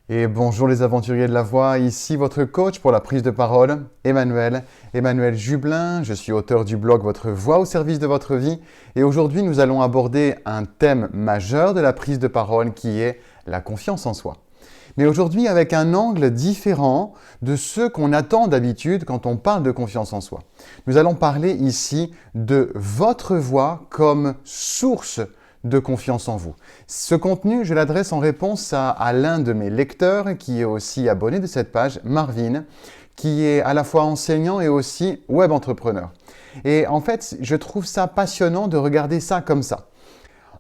Et bonjour les aventuriers de la voix, ici votre coach pour la prise de parole, Emmanuel Jublin. Je suis auteur du blog Votre voix au service de votre vie. Et aujourd'hui, nous allons aborder un thème majeur de la prise de parole qui est la confiance en soi. Mais aujourd'hui, avec un angle différent de ce qu'on attend d'habitude quand on parle de confiance en soi. Nous allons parler ici de votre voix comme source de confiance en vous. Ce contenu, je l'adresse en réponse à l'un de mes lecteurs qui est aussi abonné de cette page, Marvin, qui est à la fois enseignant et aussi web entrepreneur. Et en fait, je trouve ça passionnant de regarder ça comme ça.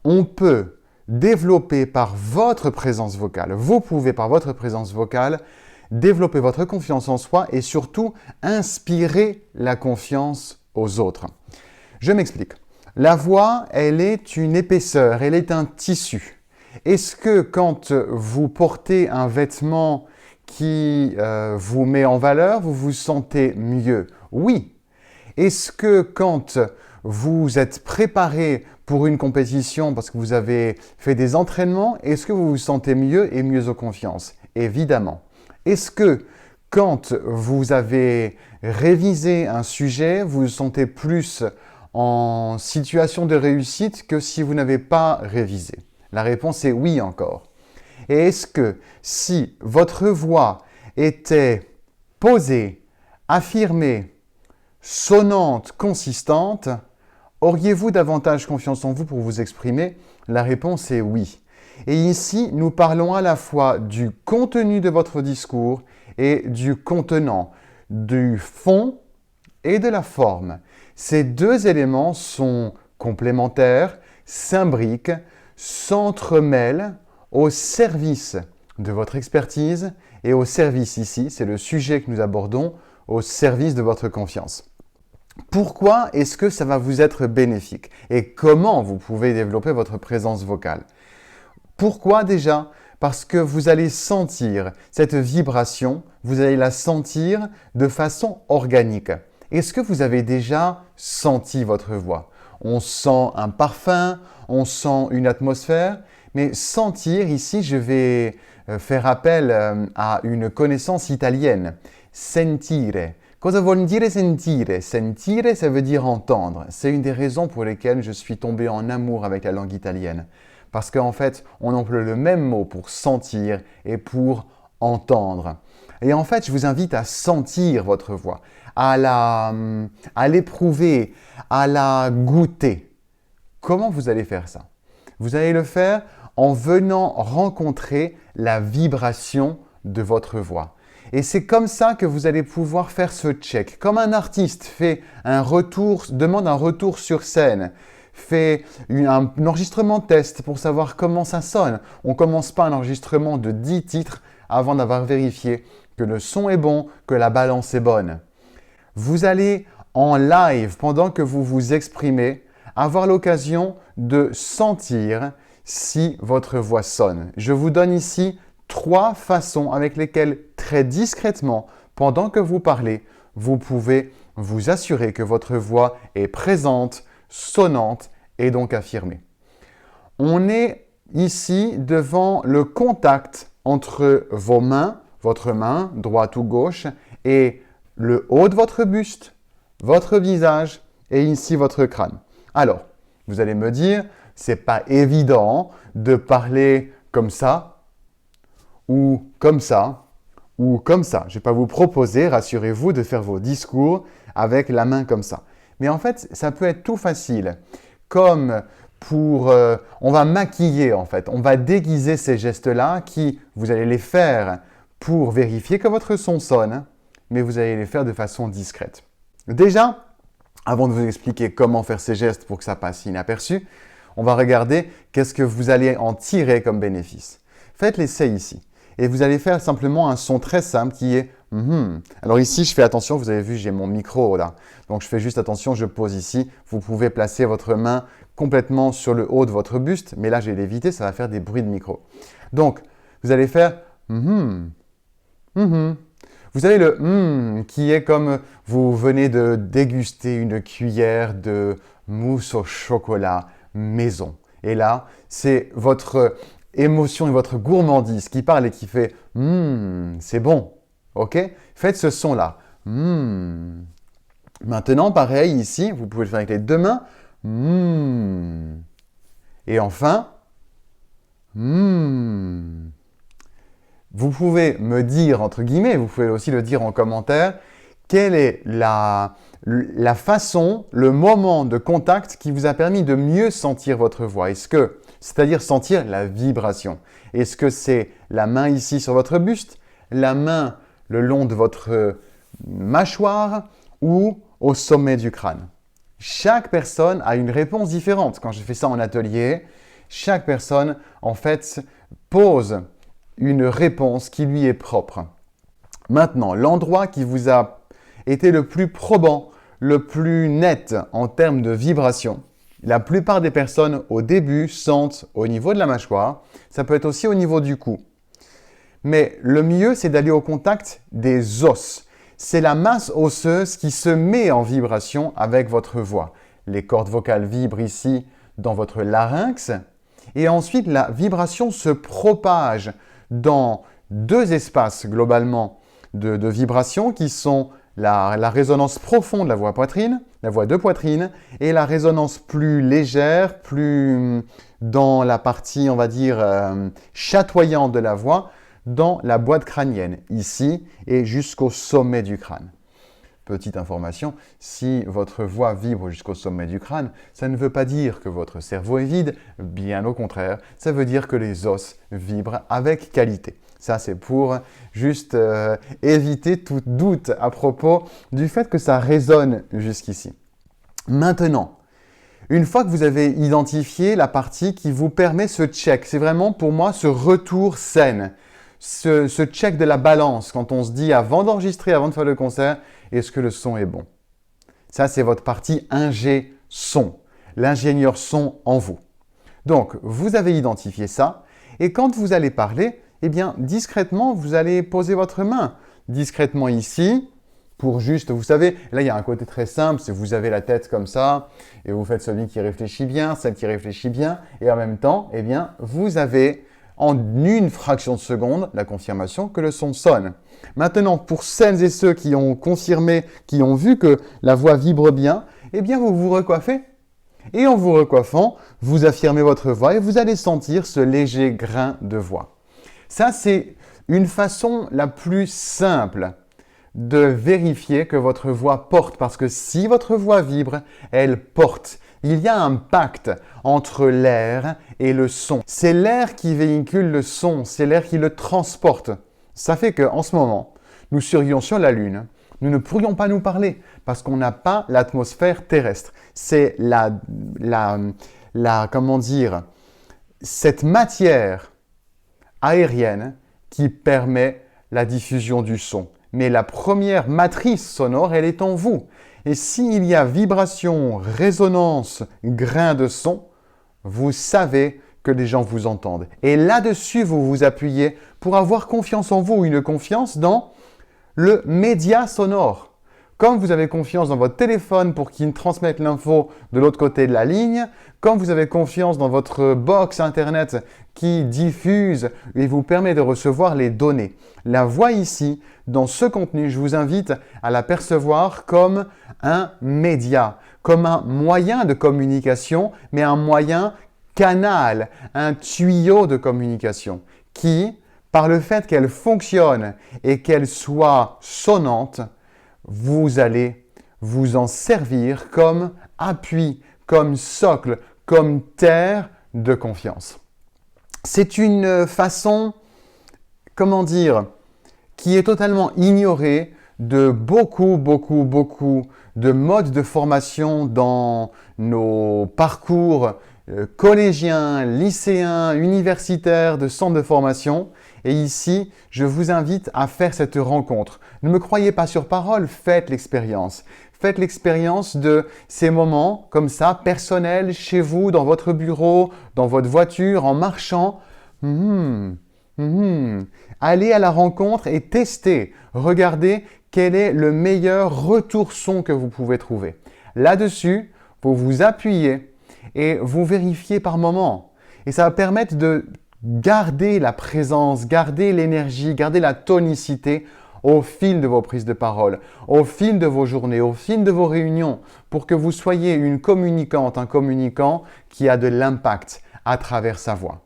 On peut développer par votre présence vocale, vous pouvez par votre présence vocale développer votre confiance en soi et surtout inspirer la confiance aux autres. Je m'explique. La voix, elle est une épaisseur, elle est un tissu. Est-ce que quand vous portez un vêtement qui vous met en valeur, vous vous sentez mieux? Oui. Est-ce que quand vous êtes préparé pour une compétition parce que vous avez fait des entraînements, est-ce que vous vous sentez mieux et mieux en confiance? Évidemment. Est-ce que quand vous avez révisé un sujet, vous vous sentez plus en situation de réussite que si vous n'avez pas révisé? La réponse est oui encore. Et est-ce que si votre voix était posée, affirmée, sonnante, consistante, auriez-vous davantage confiance en vous pour vous exprimer? La réponse est oui. Et ici, nous parlons à la fois du contenu de votre discours et du contenant, du fond et de la forme. Ces deux éléments sont complémentaires, s'imbriquent, s'entremêlent au service de votre expertise et au service ici, c'est le sujet que nous abordons, au service de votre confiance. Pourquoi est-ce que ça va vous être bénéfique et comment vous pouvez développer votre présence vocale? Pourquoi déjà? Parce que vous allez sentir cette vibration, vous allez la sentir de façon organique. Est-ce que vous avez déjà senti votre voix? On sent un parfum, on sent une atmosphère, mais sentir, ici je vais faire appel à une connaissance italienne. Sentire. Cosa vuol dire sentire? Sentire, ça veut dire entendre. C'est une des raisons pour lesquelles je suis tombé en amour avec la langue italienne. Parce qu'en fait, on emploie le même mot pour sentir et pour entendre. Et en fait, je vous invite à sentir votre voix, à l'éprouver, à la goûter. Comment vous allez faire ça? Vous allez le faire en venant rencontrer la vibration de votre voix. Et c'est comme ça que vous allez pouvoir faire ce check. Comme un artiste fait demande un retour sur scène, fait un enregistrement test pour savoir comment ça sonne. On ne commence pas un enregistrement de 10 titres avant d'avoir vérifié que le son est bon, que la balance est bonne. Vous allez en live, pendant que vous vous exprimez, avoir l'occasion de sentir si votre voix sonne. Je vous donne ici 3 façons avec lesquelles, très discrètement, pendant que vous parlez, vous pouvez vous assurer que votre voix est présente, sonnante et donc affirmée. On est ici devant le contact entre vos mains, votre main, droite ou gauche, et le haut de votre buste, votre visage et ici votre crâne. Alors, vous allez me dire, c'est pas évident de parler comme ça, ou comme ça, ou comme ça. Je ne vais pas vous proposer, rassurez-vous, de faire vos discours avec la main comme ça. Mais en fait, ça peut être tout facile. Comme on va maquiller en fait, on va déguiser ces gestes-là qui, vous allez les faire pour vérifier que votre son sonne, mais vous allez les faire de façon discrète. Déjà, avant de vous expliquer comment faire ces gestes pour que ça passe inaperçu, on va regarder qu'est-ce que vous allez en tirer comme bénéfice. Faites l'essai ici. Et vous allez faire simplement un son très simple qui est Alors ici, je fais attention, vous avez vu, j'ai mon micro là. Donc je fais juste attention, je pose ici. Vous pouvez placer votre main complètement sur le haut de votre buste, mais là, je vais l'éviter, ça va faire des bruits de micro. Donc, vous allez faire Vous avez le qui est comme vous venez de déguster une cuillère de mousse au chocolat maison. Et là, c'est votre émotion et votre gourmandise qui parle et qui fait c'est bon. Ok? Faites ce son-là. Maintenant, pareil, ici, vous pouvez le faire avec les deux mains. Et enfin, vous pouvez me dire, entre guillemets, vous pouvez aussi le dire en commentaire, quelle est la façon, le moment de contact qui vous a permis de mieux sentir votre voix. C'est-à-dire sentir la vibration. Est-ce que c'est la main ici sur votre buste, la main le long de votre mâchoire ou au sommet du crâne? Chaque personne a une réponse différente. Quand je fais ça en atelier, chaque personne, en fait, pose une réponse qui lui est propre. Maintenant, l'endroit qui vous a été le plus probant, le plus net en termes de vibration, la plupart des personnes au début sentent au niveau de la mâchoire, ça peut être aussi au niveau du cou. Mais le mieux, c'est d'aller au contact des os. C'est la masse osseuse qui se met en vibration avec votre voix. Les cordes vocales vibrent ici dans votre larynx et ensuite la vibration se propage dans deux espaces globalement de vibration qui sont la résonance profonde de la voix poitrine, la voix de poitrine, et la résonance plus légère, plus dans la partie, on va dire, chatoyante de la voix, dans la boîte crânienne, ici et jusqu'au sommet du crâne. Petite information, si votre voix vibre jusqu'au sommet du crâne, ça ne veut pas dire que votre cerveau est vide, bien au contraire, ça veut dire que les os vibrent avec qualité. Ça, c'est pour juste éviter tout doute à propos du fait que ça résonne jusqu'ici. Maintenant, une fois que vous avez identifié la partie qui vous permet ce check, c'est vraiment pour moi ce retour sain, ce check de la balance quand on se dit avant d'enregistrer, avant de faire le concert, est-ce que le son est bon? Ça, c'est votre partie ingé son, l'ingénieur son en vous. Donc, vous avez identifié ça et quand vous allez parler, eh bien, discrètement, vous allez poser votre main discrètement ici pour juste, vous savez, là, il y a un côté très simple, c'est vous avez la tête comme ça et vous faites celui qui réfléchit bien, celle qui réfléchit bien et en même temps, eh bien, vous avez en une fraction de seconde la confirmation que le son sonne. Maintenant, pour celles et ceux qui ont confirmé, qui ont vu que la voix vibre bien, eh bien, vous vous recoiffez. Et en vous recoiffant, vous affirmez votre voix et vous allez sentir ce léger grain de voix. Ça, c'est une façon la plus simple de vérifier que votre voix porte. Parce que si votre voix vibre, elle porte. Il y a un pacte entre l'air et le son. C'est l'air qui véhicule le son, c'est l'air qui le transporte. Ça fait qu'en ce moment, nous serions sur la Lune, nous ne pourrions pas nous parler parce qu'on n'a pas l'atmosphère terrestre. C'est comment dire, cette matière aérienne qui permet la diffusion du son. Mais la première matrice sonore, elle est en vous. Et s'il y a vibration, résonance, grain de son, vous savez que les gens vous entendent. Et là-dessus, vous vous appuyez pour avoir confiance en vous, une confiance dans le média sonore. Comme vous avez confiance dans votre téléphone pour qu'il transmette l'info de l'autre côté de la ligne, comme vous avez confiance dans votre box Internet qui diffuse et vous permet de recevoir les données. La voix ici, dans ce contenu, je vous invite à la percevoir comme un média, comme un moyen de communication, mais un moyen canal, un tuyau de communication qui, par le fait qu'elle fonctionne et qu'elle soit sonnante, vous allez vous en servir comme appui, comme socle, comme terre de confiance. C'est une façon, comment dire, qui est totalement ignorée de beaucoup de modes de formation dans nos parcours collégiens, lycéens, universitaires, de centres de formation. Et ici, je vous invite à faire cette rencontre. Ne me croyez pas sur parole, faites l'expérience. Faites l'expérience de ces moments comme ça, personnels, chez vous, dans votre bureau, dans votre voiture, en marchant. Allez à la rencontre et testez. Regardez quel est le meilleur retour son que vous pouvez trouver. Là-dessus, vous vous appuyez et vous vérifiez par moment. Et ça va permettre gardez la présence, gardez l'énergie, gardez la tonicité au fil de vos prises de parole, au fil de vos journées, au fil de vos réunions, pour que vous soyez une communicante, un communicant qui a de l'impact à travers sa voix.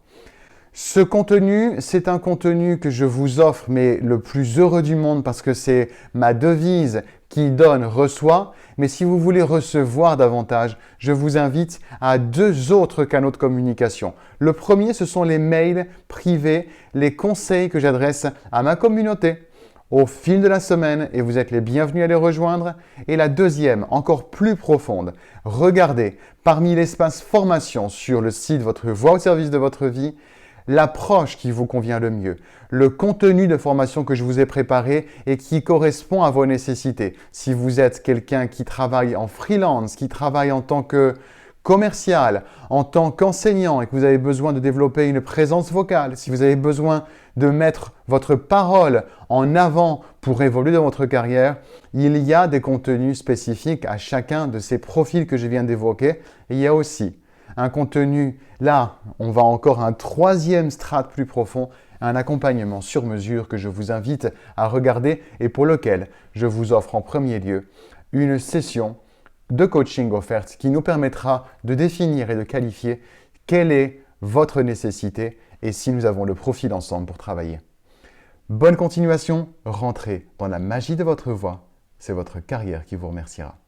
Ce contenu, c'est un contenu que je vous offre, mais le plus heureux du monde parce que c'est ma devise qui donne, reçoit. Mais si vous voulez recevoir davantage, je vous invite à 2 autres canaux de communication. Le premier, ce sont les mails privés, les conseils que j'adresse à ma communauté au fil de la semaine et vous êtes les bienvenus à les rejoindre. Et la deuxième, encore plus profonde, regardez parmi l'espace formation sur le site Votre Voix au service de votre vie, l'approche qui vous convient le mieux, le contenu de formation que je vous ai préparé et qui correspond à vos nécessités. Si vous êtes quelqu'un qui travaille en freelance, qui travaille en tant que commercial, en tant qu'enseignant et que vous avez besoin de développer une présence vocale, si vous avez besoin de mettre votre parole en avant pour évoluer dans votre carrière, il y a des contenus spécifiques à chacun de ces profils que je viens d'évoquer. Et il y a aussi un contenu, là, on va encore à un 3e strate plus profond, un accompagnement sur mesure que je vous invite à regarder et pour lequel je vous offre en premier lieu une session de coaching offerte qui nous permettra de définir et de qualifier quelle est votre nécessité et si nous avons le profil ensemble pour travailler. Bonne continuation, rentrez dans la magie de votre voix, c'est votre carrière qui vous remerciera.